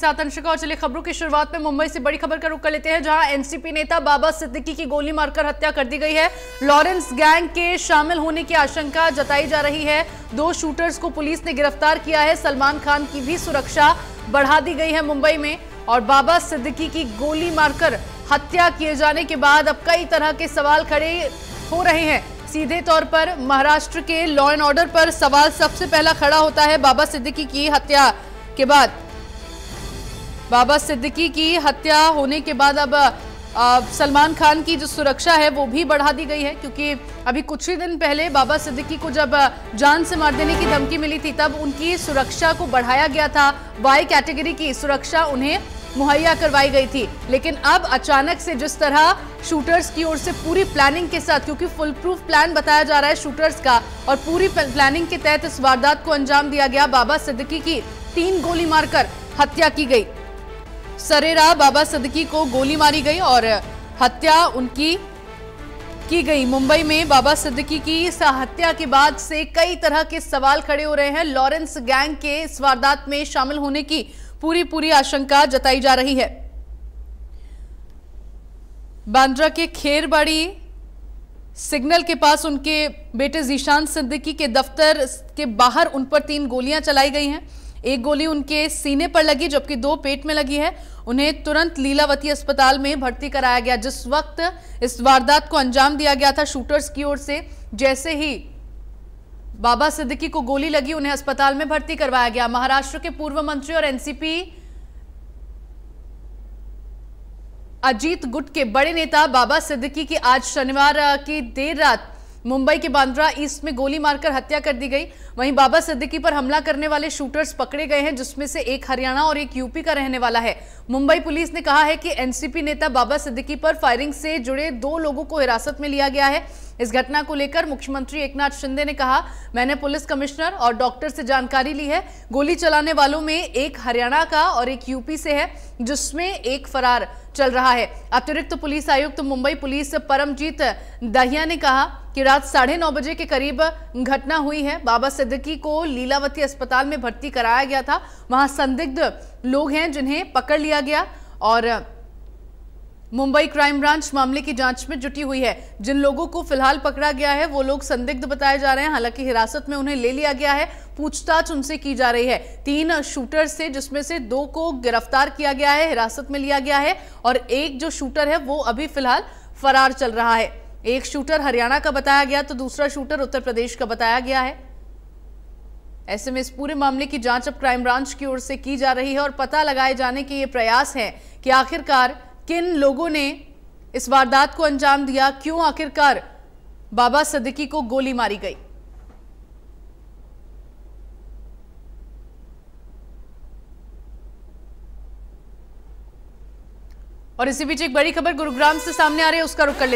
साथ अंशिका। और चलिए खबरों की शुरुआत में मुंबई से बड़ी खबर का रुख कर लेते हैं, जहां एनसीपी नेता बाबा सिद्दीकी की गोली मारकर हत्या कर दी गई है। लॉरेंस गैंग के शामिल होने की आशंका जताई जा रही है। 2 शूटर्स को पुलिस ने गिरफ्तार किया है। सलमान खान की भी सुरक्षा बढ़ा दी गई है मुंबई में। और बाबा सिद्दीकी की गोली मारकर हत्या किए जाने के बाद अब कई तरह के सवाल खड़े हो रहे हैं। सीधे तौर पर महाराष्ट्र के लॉ एंड ऑर्डर पर सवाल सबसे पहला खड़ा होता है। बाबा सिद्दीकी की हत्या के बाद, बाबा सिद्दीकी की हत्या होने के बाद अब सलमान खान की जो सुरक्षा है वो भी बढ़ा दी गई है, क्योंकि अभी कुछ ही दिन पहले बाबा सिद्दीकी को जब जान से मार देने की धमकी मिली थी, तब उनकी सुरक्षा को बढ़ाया गया था। वाई कैटेगरी की सुरक्षा उन्हें मुहैया करवाई गई थी। लेकिन अब अचानक से जिस तरह शूटर्स की ओर से पूरी प्लानिंग के साथ, क्योंकि फुल प्रूफ प्लान बताया जा रहा है शूटर्स का, और पूरी प्लानिंग के तहत इस वारदात को अंजाम दिया गया। बाबा सिद्दीकी की 3 गोली मारकर हत्या की गई। सरेराह बाबा सिद्दीकी को गोली मारी गई और हत्या उनकी की गई। मुंबई में बाबा सिद्दीकी की इस हत्या के बाद से कई तरह के सवाल खड़े हो रहे हैं। लॉरेंस गैंग के इस वारदात में शामिल होने की पूरी आशंका जताई जा रही है। बांद्रा के खेरबाड़ी सिग्नल के पास उनके बेटे जीशान सिद्दीकी के दफ्तर के बाहर उन पर 3 गोलियां चलाई गई हैं। एक गोली उनके सीने पर लगी, जबकि 2 पेट में लगी है। उन्हें तुरंत लीलावती अस्पताल में भर्ती कराया गया। जिस वक्त इस वारदात को अंजाम दिया गया था शूटर्स की ओर से, जैसे ही बाबा सिद्दीकी को गोली लगी, उन्हें अस्पताल में भर्ती करवाया गया। महाराष्ट्र के पूर्व मंत्री और एनसीपी अजीत गुट के बड़े नेता बाबा सिद्दीकी की आज शनिवार की देर रात मुंबई के बांद्रा ईस्ट में गोली मारकर हत्या कर दी गई। वहीं बाबा सिद्दीकी पर हमला करने वाले शूटर्स पकड़े गए हैं, जिसमें से एक हरियाणा और एक यूपी का रहने वाला है। मुंबई पुलिस ने कहा है कि एनसीपी नेता बाबा सिद्दीकी पर फायरिंग से जुड़े 2 लोगों को हिरासत में लिया गया है। इस घटना को लेकर मुख्यमंत्री एकनाथ शिंदे ने कहा, मैंने पुलिस कमिश्नर और डॉक्टर से जानकारी ली है। गोली चलाने वालों में एक हरियाणा का और एक यूपी से है, जिसमें एक फरार चल रहा है। अतिरिक्त पुलिस आयुक्त मुंबई पुलिस परमजीत दहिया ने कहा कि रात 9:30 बजे के करीब घटना हुई है। बाबा सिद्दीकी को लीलावती अस्पताल में भर्ती कराया गया था। वहां संदिग्ध लोग हैं जिन्हें पकड़ लिया गया और मुंबई क्राइम ब्रांच मामले की जांच में जुटी हुई है। जिन लोगों को फिलहाल पकड़ा गया है वो लोग संदिग्ध बताए जा रहे हैं। हालांकि हिरासत में उन्हें ले लिया गया है, पूछताछ उनसे की जा रही है। 3 शूटर से, जिसमें से 2 को गिरफ्तार किया गया है, हिरासत में लिया गया है, और एक जो शूटर है वो अभी फिलहाल फरार चल रहा है। एक शूटर हरियाणा का बताया गया तो दूसरा शूटर उत्तर प्रदेश का बताया गया है। ऐसे में इस पूरे मामले की जांच अब क्राइम ब्रांच की ओर से की जा रही है और पता लगाए जाने के ये प्रयास है कि आखिरकार किन लोगों ने इस वारदात को अंजाम दिया, क्यों आखिरकार बाबा सिद्दीकी को गोली मारी गई। और इसी बीच एक बड़ी खबर गुरुग्राम से सामने आ रही है, उसका रुख कर